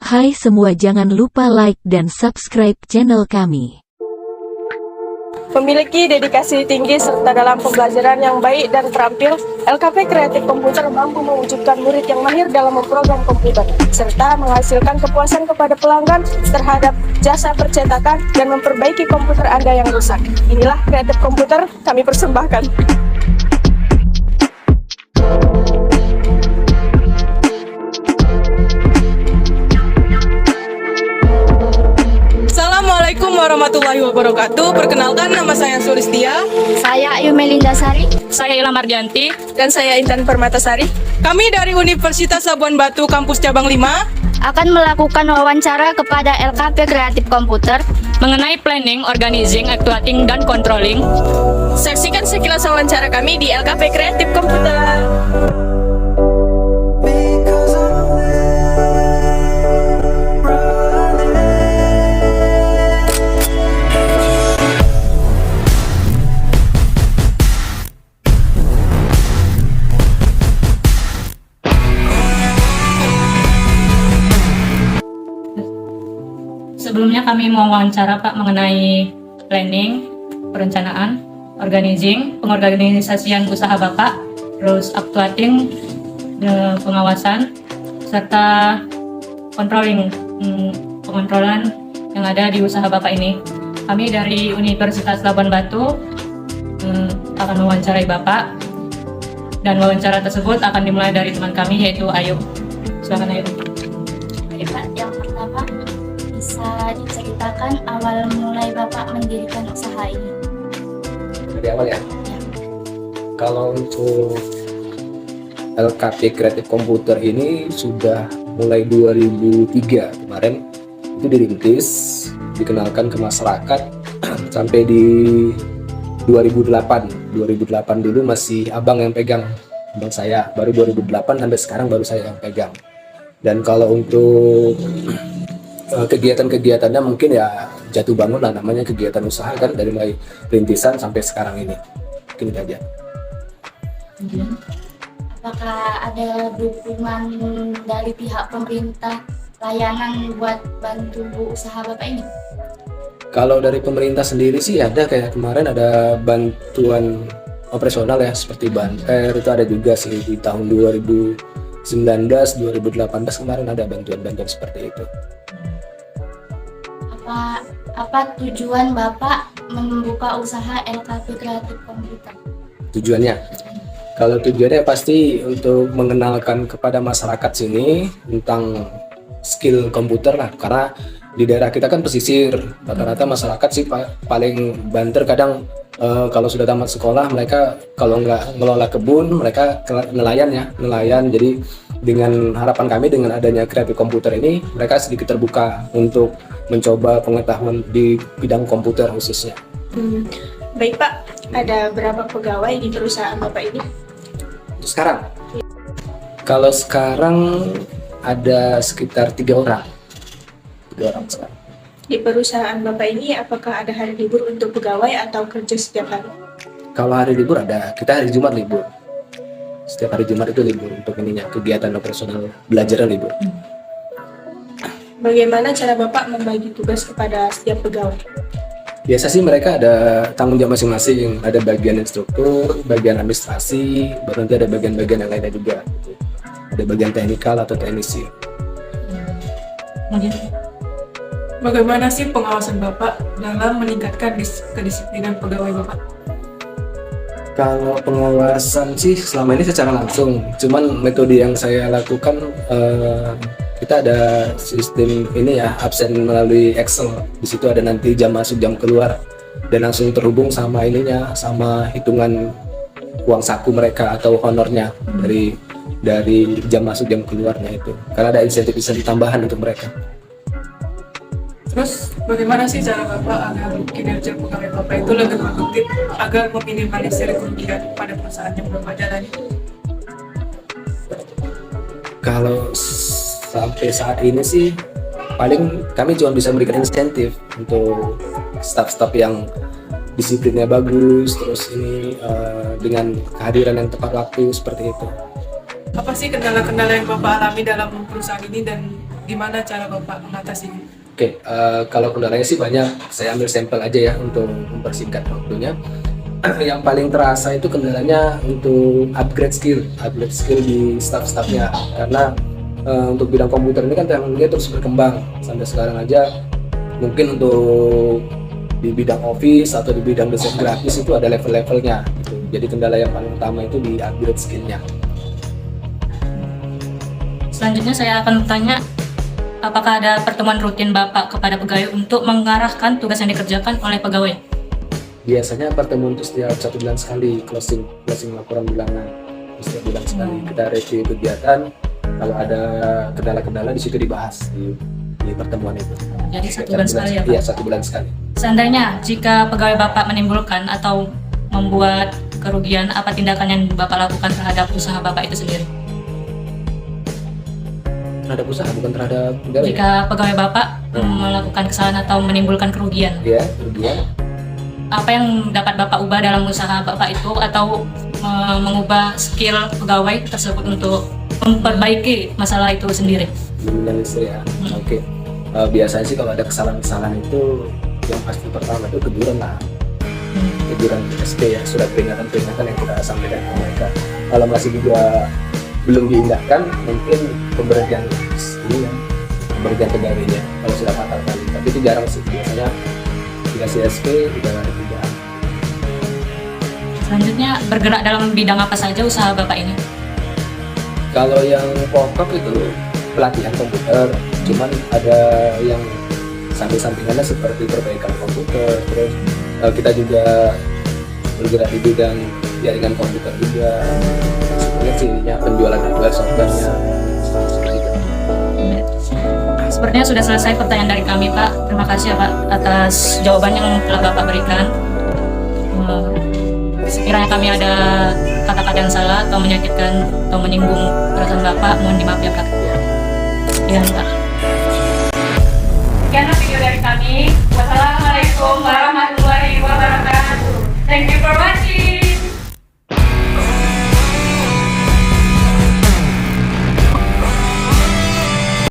Hai semua, jangan lupa like dan subscribe channel kami. Memiliki dedikasi tinggi serta dalam pembelajaran yang baik dan terampil, LKP Kreatif Komputer mampu mewujudkan murid yang mahir dalam memprogram komputer, serta menghasilkan kepuasan kepada pelanggan terhadap jasa percetakan dan memperbaiki komputer Anda yang rusak. Inilah Kreatif Komputer kami persembahkan. Assalamualaikum warahmatullahi wabarakatuh. Perkenalkan, nama saya Sulistia. Saya Ayu Melinda Sari. Saya Ilham Mardianti. Dan saya Intan Permatasari. Kami dari Universitas Labuan Batu, Kampus Cabang 5, akan melakukan wawancara kepada LKP Kreatif Komputer mengenai planning, organizing, actuating, dan controlling. Saksikan sekilas wawancara kami di LKP Kreatif Komputer. Sebelumnya kami mau wawancara Pak mengenai planning, perencanaan, organizing, pengorganisasian usaha Bapak, terus actuating, pengawasan, serta controlling, pengontrolan yang ada di usaha Bapak ini. Kami dari Universitas Labuan Batu akan mewawancarai Bapak, dan wawancara tersebut akan dimulai dari teman kami yaitu Ayu. Silakan Ayu. Yang pertama, bisa diceritakan awal mulai Bapak mendirikan usaha ini? Dari awal ya? Kalau untuk LKP Kreatif Komputer ini sudah mulai 2003 kemarin itu dirintis, dikenalkan ke masyarakat sampai di 2008 dulu masih abang yang pegang, abang saya, baru 2008 sampai sekarang baru saya yang pegang. Dan kalau untuk kegiatan-kegiatannya mungkin ya jatuh bangun lah, namanya kegiatan usaha kan, dari mulai rintisan sampai sekarang ini. Mungkin itu aja. Apakah ada dukungan dari pihak pemerintah layanan buat bantu usaha Bapak ini? Kalau dari pemerintah sendiri sih ada, kayak kemarin ada bantuan operasional ya, seperti banter itu ada juga sih di tahun 2019, 2018 kemarin ada bantuan-bantuan seperti itu. Apa tujuan Bapak membuka usaha LKP Kreatif Komputer? Tujuannya? Kalau tujuannya pasti untuk mengenalkan kepada masyarakat sini tentang skill komputer lah, karena di daerah kita kan pesisir, rata-rata masyarakat sih paling banter kadang kalau sudah tamat sekolah mereka kalau nggak ngelola kebun mereka nelayan. Jadi dengan harapan kami dengan adanya Kreatif Komputer ini mereka sedikit terbuka untuk mencoba pengetahuan di bidang komputer khususnya. Baik Pak, ada berapa pegawai di perusahaan Bapak ini? Untuk sekarang? Kalau sekarang ada sekitar 3 orang sekarang. Di perusahaan Bapak ini apakah ada hari libur untuk pegawai atau kerja setiap hari? Kalau hari libur ada, kita hari Jumat libur. Setiap hari Jumat itu libur untuk ininya, kegiatan operasional belajar libur. Bagaimana cara Bapak membagi tugas kepada setiap pegawai? Biasa sih mereka ada tanggung jawab masing-masing, ada bagian instruktur, bagian administrasi, baru nanti ada bagian-bagian yang lainnya juga. Ada bagian teknikal atau teknisi. Bagaimana sih pengawasan Bapak dalam meningkatkan kedisiplinan pegawai Bapak? Kalau pengawasan sih selama ini secara langsung, cuman metode yang saya lakukan kita ada sistem ini ya, absen melalui Excel. Di situ ada nanti jam masuk jam keluar dan langsung terhubung sama ininya, sama hitungan uang saku mereka atau honornya dari jam masuk jam keluarnya itu. Karena ada insentif tambahan untuk mereka. Terus bagaimana sih cara Bapak agar kinerja pegawai Bapak itu lebih produktif agar meminimalisir kerugian pada perusahaan yang Bapak jalani? Kalau sampai saat ini sih paling kami cuma bisa memberikan insentif untuk staf-staf yang disiplinnya bagus, terus ini dengan kehadiran yang tepat waktu seperti itu. Apa sih kendala-kendala yang Bapak alami dalam perusahaan ini dan gimana cara Bapak mengatasinya? Oke, kalau kendalanya sih banyak. Saya ambil sampel aja ya untuk mempersingkat waktunya. Yang paling terasa itu kendalanya untuk upgrade skill di staff-staffnya. Karena untuk bidang komputer ini kan teknologinya terus berkembang. Sampai sekarang aja mungkin untuk di bidang office atau di bidang desain grafis itu ada level-levelnya. Gitu. Jadi kendala yang paling utama itu di upgrade skillnya. Selanjutnya saya akan bertanya, apakah ada pertemuan rutin Bapak kepada pegawai untuk mengarahkan tugas yang dikerjakan oleh pegawai? Biasanya pertemuan itu setiap 1 bulan sekali, closing laporan bulanan. Setiap bulan sekali kita review kegiatan. Kalau ada kendala-kendala di situ dibahas di pertemuan itu. Jadi 1 bulan sekali ya Pak? Iya, 1 bulan sekali. Seandainya jika pegawai Bapak menimbulkan atau membuat kerugian, apa tindakan yang Bapak lakukan terhadap usaha Bapak itu sendiri? Terhadap usaha, bukan terhadap pegawai. Jika pegawai Bapak melakukan kesalahan atau menimbulkan kerugian, Ya, kerugian. apa yang dapat Bapak ubah dalam usaha Bapak itu, atau mengubah skill pegawai tersebut untuk memperbaiki masalah itu sendiri? Minimalisir ya. Oke. Biasanya sih kalau ada kesalahan-kesalahan itu yang pasti pertama itu teguran lah. Teguran SP ya, surat peringatan-peringatan yang kita sampaikan ke mereka. Kalau masih juga belum diindahkan, mungkin pemberhentian ini ya, pemberhentian pegawainya kalau sudah fatal kali. Tapi itu jarang sih, biasanya dikasih SP tidak. Selanjutnya, bergerak dalam bidang apa saja usaha Bapak ini? Kalau yang pokok itu pelatihan komputer, cuman ada yang samping-sampingannya seperti perbaikan komputer, terus kita juga bergerak di bidang jaringan komputer juga. Sebenarnya sih ya, penjualan hardware softwarenya. Sepertinya sudah selesai pertanyaan dari kami Pak. Terima kasih ya Pak atas jawaban yang telah Bapak berikan. Sekiranya kami ada kata-kata yang salah atau menyakitkan atau menyinggung perasaan Bapak, mohon dimaaf ya Pak. Ya Pak. Sekian video dari kami. Wassalamualaikum warahmatullahi wabarakatuh. Thank you for watching.